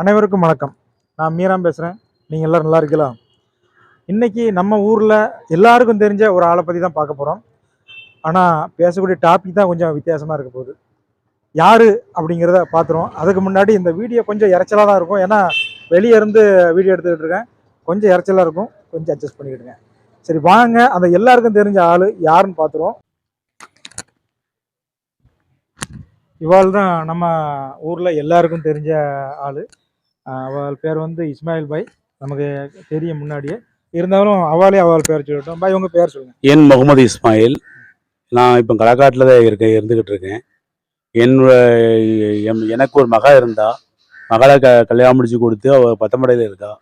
அனைவருக்கும் வணக்கம். நான் மீராம் பேசுகிறேன். நீங்கள் எல்லோரும் நல்லா இருக்கலாம். இன்றைக்கி நம்ம ஊரில் எல்லாருக்கும் தெரிஞ்ச ஒரு ஆளை பற்றி தான் பார்க்க போகிறோம். ஆனால் பேசக்கூடிய டாபிக் தான் கொஞ்சம் வித்தியாசமாக இருக்க போகுது. யார் அப்படிங்கிறத பார்த்துருவோம். அதுக்கு முன்னாடி இந்த வீடியோ கொஞ்சம் இறைச்சலாக தான் இருக்கும். ஏன்னா வெளியே இருந்து வீடியோ எடுத்துக்கிட்டு இருக்கேன். கொஞ்சம் இறைச்சலாக இருக்கும். கொஞ்சம் அட்ஜஸ்ட் பண்ணிக்கிட்டுங்க. சரி வாங்க, அந்த எல்லாருக்கும் தெரிஞ்ச ஆள் யாருன்னு பார்த்துருவோம். இவாள் தான் நம்ம ஊரில் எல்லாருக்கும் தெரிஞ்ச ஆள். அவள் பேர் வந்து இஸ்மாயில் பாய். நமக்கு தெரியும் முன்னாடியே, இருந்தாலும் அவள் பேர் சொல்லட்டும். பாய் உங்கள் பேர் சொல்லுங்கள். என் முகமது இஸ்மாயில். நான் இப்போ களக்காட்டில் தான் இருந்துக்கிட்டு இருக்கேன். எனக்கு ஒரு மகள் இருந்தா, மகளை கல்யாணம் முடிச்சு கொடுத்து அவள் பத்தமடையில் இருக்கா.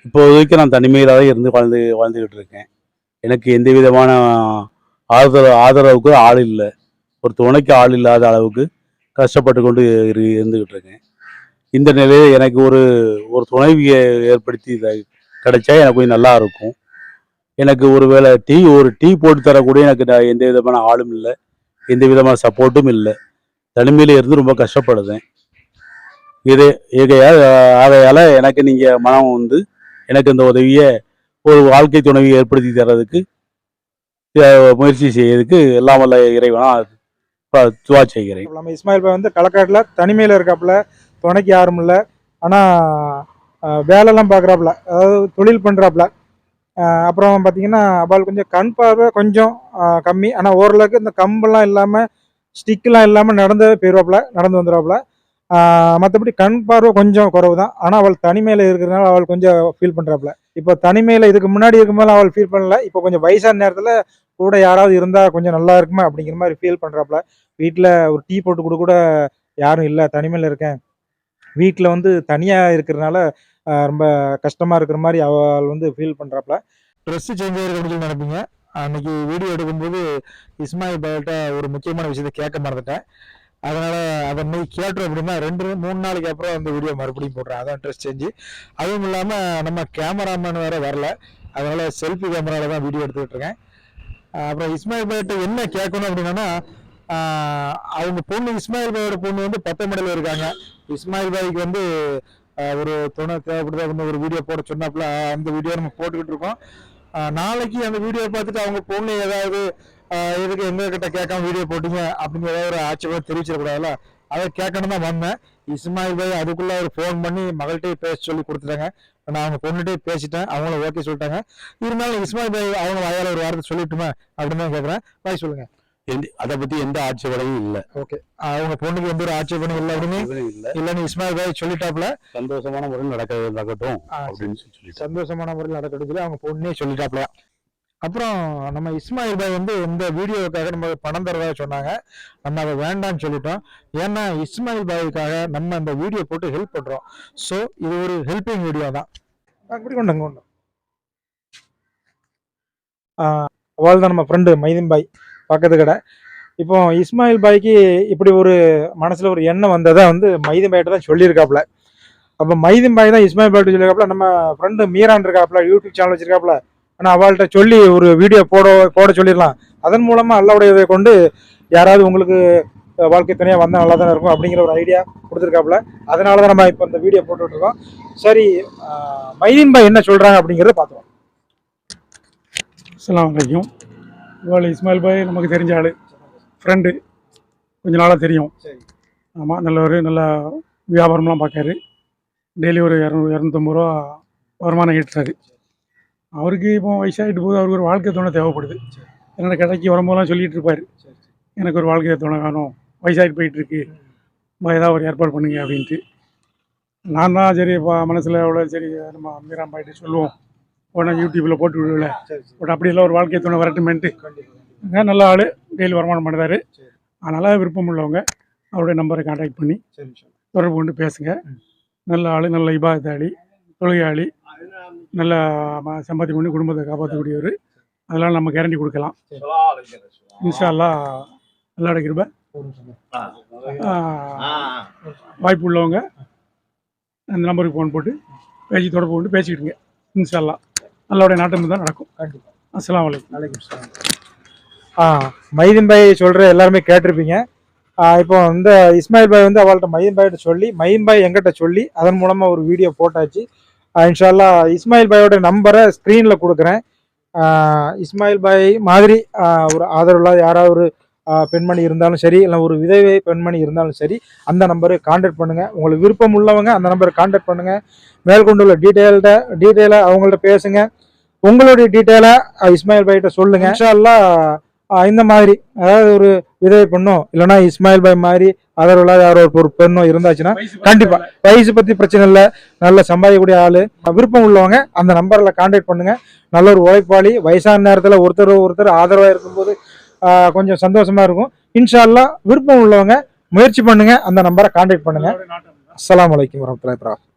இப்போதைக்கு நான் தனிமையில் தான் இருந்து வாழ்ந்துக்கிட்டு இருக்கேன். எனக்கு எந்த விதமான ஆதரவுக்கு ஆள் இல்லை. ஒரு துணைக்கு ஆள் இல்லாத அளவுக்கு கஷ்டப்பட்டு கொண்டு இருந்துக்கிட்டு இருக்கேன். இந்த நிலையில் எனக்கு ஒரு துணைவி ஏற்படுத்தி கிடைச்சா எனக்கு கொஞ்சம் நல்லா இருக்கும். எனக்கு ஒரு டீ போட்டு தரக்கூடிய எனக்கு எந்த விதமான ஆளும் இல்லை, எந்த விதமான சப்போர்ட்டும் இல்லை. தனிமையில இருந்து ரொம்ப கஷ்டப்படுதேன். ஆகையால் எனக்கு நீங்கள் மனம் வந்து எனக்கு இந்த உதவியை ஒரு வாழ்க்கை துணைவி ஏற்படுத்தி தர்றதுக்கு முயற்சி செய்யறதுக்கு எல்லாம் வல்ல இறைவனா துவா செய்கிறேன். நம்ம இஸ்மாயில் பாய் வந்து களக்காட்டில் தனிமையில் இருக்காப்புல, துணைக்கு யாரும் இல்லை. ஆனால் வேலைலாம் பார்க்குறாப்புல, அதாவது தொழில் பண்ணுறாப்புல. அப்புறம் பார்த்தீங்கன்னா அவள் கொஞ்சம் கண் பார்வை கொஞ்சம் கம்மி. ஆனால் ஓரளவுக்கு இந்த கம்பெல்லாம் இல்லாமல் ஸ்டிக்கெலாம் இல்லாமல் நடந்து வந்துடுவாப்புல. மற்றபடி கண் பார்வை கொஞ்சம் குறவு தான். ஆனால் அவள் தனிமையில் இருக்கிறதுனால அவள் கொஞ்சம் ஃபீல் பண்ணுறாப்புல. இப்போ தனிமையில் இதுக்கு முன்னாடி இருக்கும்போது அவள் ஃபீல் பண்ணல. இப்போ கொஞ்சம் வயசான நேரத்தில் கூட யாராவது இருந்தால் கொஞ்சம் நல்லா இருக்குமா அப்படிங்கிற மாதிரி ஃபீல் பண்ணுறாப்புல. வீட்டில் ஒரு டீ போட்டு கூட யாரும் இல்லை, தனிமையில் இருக்கேன், வீட்டில் வந்து தனியாக இருக்கிறதுனால ரொம்ப கஷ்டமாக இருக்கிற மாதிரி அவள் வந்து ஃபீல் பண்ணுறாப்புல. ட்ரெஸ்ஸு சேஞ்ச் ஆகிருக்கு அப்படின்னு சொல்லி நினைப்பீங்க. அன்றைக்கி வீடியோ எடுக்கும்போது இஸ்மாயில் பாய்கிட்ட ஒரு முக்கியமான விஷயத்தை கேட்க மறந்துட்டேன். அதனால் அதை இன்னைக்கு கேட்டோம் அப்படின்னா 2-3 நாளைக்கு அப்புறம் அந்த வீடியோ மறுபடியும் போடுறேன். அதான் ட்ரெஸ் சேஞ்சு. அதுவும் இல்லாமல் நம்ம கேமராமேன் வேறு வரல, அதனால் செல்ஃபி கேமராவில் தான் வீடியோ எடுத்துக்கிட்டு இருக்கேன். அப்புறம் இஸ்மாயில் பாய்கிட்ட என்ன கேட்கணும் அப்படின்னா, அவங்க பொண்ணு இஸ்மாயில் பாயோட பொண்ணு வந்து பத்தமடையில் இருக்காங்க. இஸ்மாயில் பாய்க்கு வந்து ஒரு துணை தேவைப்படுது அப்படின்னு ஒரு வீடியோ போட சொன்னாப்புல. அந்த வீடியோ நம்ம போட்டுக்கிட்டு இருக்கோம். நாளைக்கு அந்த வீடியோ பார்த்துட்டு அவங்க பொண்ணு ஏதாவது எதுக்கு எங்ககிட்ட கேட்காம வீடியோ போட்டீங்க அப்படின்னு ஏதாவது ஒரு ஆட்சேபம் தெரிவிச்சிடக்கூடாதுல்ல, அதை கேட்கணும் தான் வந்தேன். இஸ்மாயில் பாய் அதுக்குள்ள ஒரு ஃபோன் பண்ணி மகள்கிட்டே பேச சொல்லி கொடுத்துட்டாங்க. நான் அவங்க பொண்ணுகிட்டே பேசிட்டேன், அவங்களும் ஓகே சொல்லிட்டாங்க. இருந்தாலும் இஸ்மாயில் பாய் அவங்க வாயால் ஒரு வார்த்தை சொல்லிட்டுமா அப்படின்னு தான் கேட்குறேன். பாய் சொல்லுங்க. அதை பத்தி எந்த ஆட்சேபனையும் இல்லை. ஓகே, அவங்க பொண்ணுக்கு எந்த ஒரு ஆட்சேபனையும் இல்லை அப்படின்னு இல்லைன்னு இஸ்மாயில் பாய் சொல்லிட்டாப்புல. சந்தோஷமான முறையில் நடக்கட்டும் அப்படின்னு சொல்லி சந்தோஷமான முறையில் நடக்கட்டும் சொல்லி அவங்க பொண்ணே சொல்லிட்டாப்புல. அப்புறம் நம்ம இஸ்மாயில் பாய் வந்து இந்த வீடியோவுக்காக நம்ம பணம் தரதா சொன்னாங்க. நம்ம அதை வேண்டாம்னு சொல்லிட்டோம். ஏன்னா இஸ்மாயில் பாய்க்காக நம்ம அந்த வீடியோ போட்டு ஹெல்ப் பண்ணுறோம். ஸோ இது ஒரு ஹெல்பிங் வீடியோ தான். அப்படி கொண்டாங்க அவள் தான் நம்ம ஃப்ரெண்டு மைதீன் பாய், பக்கத்து கடை. இப்போ இஸ்மாயில் பாய்க்கு இப்படி ஒரு மனசில் ஒரு எண்ணம் வந்ததை வந்து மைதீன் பாய்கிட்ட தான் சொல்லியிருக்காப்புல. அப்போ மைதீன் பாய் தான் இஸ்மாயில் பாய்கிட்ட சொல்லியிருக்காப்புல, நம்ம ஃப்ரெண்டு மீரான் இருக்காப்புல, யூடியூப் சேனல் வச்சிருக்காப்புல, ஆனால் அவள்கிட்ட சொல்லி ஒரு வீடியோ போட சொல்லிடலாம். அதன் மூலமாக அல்லாவுடைய கொண்டு யாராவது உங்களுக்கு வாழ்க்கை துணையாக வந்தால் நல்லா தானே இருக்கும் அப்படிங்கிற ஒரு ஐடியா கொடுத்துருக்காப்புல. அதனால தான் நம்ம இப்போ இந்த வீடியோ போட்டுட்ருக்கோம். சரி, மைதீன் பாய் என்ன சொல்கிறாங்க அப்படிங்கிறத பார்த்துருவோம். அஸ்ஸலாமு அலைக்கும். இவாள் இஸ்மாயில் பாய் நமக்கு தெரிஞ்ச ஆள், ஃப்ரெண்டு, கொஞ்ச நாளாக தெரியும். ஆமாம், நல்லா வியாபாரம்லாம் பார்க்காரு. டெய்லி ஒரு 200-250 ரூபா வருமானம் ஈட்டுறாரு. அவருக்கு இப்போ வயசாகிட்டு போது அவருக்கு ஒரு வாழ்க்கை துணை தேவைப்படுது. என்னோட கடைக்கு வரும்போதெல்லாம் சொல்லிகிட்டு இருப்பார், எனக்கு ஒரு வாழ்க்கை துணை காணும், வயசாகிட்டு போயிட்டுருக்கு, ஏதாவது ஒரு ஏற்பாடு பண்ணுங்க அப்படின்ட்டு. நான் தான் சரி மனசில் அவ்வளோ சரி நம்ம மீராம் பாய்ட்டு சொல்லுவோம், உடனே யூடியூப்பில் போட்டு விடுவில்ல, பட் அப்படியெல்லாம் ஒரு வாழ்க்கை துணை வரட்டுமேன்ட்டு. நல்ல ஆள், டெய்லி வருமானம் பண்ணுறாரு. அதனால் விருப்பம் உள்ளவங்க அவருடைய நம்பரை கான்டாக்ட் பண்ணி தொடர்பு கொண்டு பேசுங்க. நல்ல ஆள், நல்ல இபாதத்தாளி, தொழுகையாளி, நல்ல சம்பாத்தி பண்ணி குடும்பத்தை காப்பாற்றக்கூடியவர். அதெல்லாம் நம்ம கேரண்டி கொடுக்கலாம். இன்ஷா அல்லாஹ் நல்லா கிருபை. வாய்ப்பு உள்ளவங்க அந்த நம்பருக்கு ஃபோன் போட்டு தொடர்பு கொண்டு பேசிக்கிட்டுங்க. இன்ஷா அல்லாஹ் அல்லாவுடைய நாட்டம் தான் நடக்கும். அஸ்ஸலாமு அலைக்கும். மைதீன் பாய் சொல்கிற எல்லாருமே கேட்டிருப்பீங்க. இப்போ இந்த இஸ்மாயில் பாய் வந்து அவள்கிட்ட மஹீம் பாய்கிட்ட சொல்லி மஹீம் பாய் எங்கிட்ட சொல்லி அதன் மூலமா ஒரு வீடியோ போட்டாச்சு. இன்ஷால்லா இஸ்மாயில் பாயோட நம்பரை ஸ்க்ரீனில் கொடுக்குறேன். இஸ்மாயில் பாய் மாதிரி ஒரு ஆதரவுள்ள யாராவது ஒரு பெண்மணி இருந்தாலும் சரி, இல்லை ஒரு விதவை பெண்மணி இருந்தாலும் சரி, அந்த நம்பருக்கு கான்டாக்ட் பண்ணுங்கள். உங்களுக்கு விருப்பம் உள்ளவங்க அந்த நம்பரை கான்டாக்ட் பண்ணுங்கள். மேற்கொண்டுள்ள டீட்டெயிலாக அவங்கள்ட்ட பேசுங்க. உங்களுடைய டீட்டெயிலாக இஸ்மாயில் பாய்கிட்ட சொல்லுங்க. இன்ஷால்லா இந்த மாதிரி அதாவது ஒரு விதவை பெண்ணோ இல்லைன்னா இஸ்மாயில் பாய் மாதிரி ஆதரவுள்ள யாரோ ஒரு பெண்ணோ இருந்தாச்சுன்னா கண்டிப்பா வயசு பத்தி பிரச்சனை இல்லை, நல்ல சம்பாதிக்கக்கூடிய ஆளு, விருப்பம் உள்ளவங்க அந்த நம்பர்ல கான்டாக்ட் பண்ணுங்க. நல்ல ஒரு உழைப்பாளி, வயசான நேரத்துல ஒருத்தர் ஆதரவா இருக்கும்போது கொஞ்சம் சந்தோஷமா இருக்கும். இன்ஷா அல்லாஹ் விருப்பம் உள்ளவங்க முயற்சி பண்ணுங்க, அந்த நம்பரை கான்டாக்ட் பண்ணுங்க. அஸ்ஸலாமு அலைக்கும் வரஹ்மத்துல்லாஹி வபரகாத்துஹு.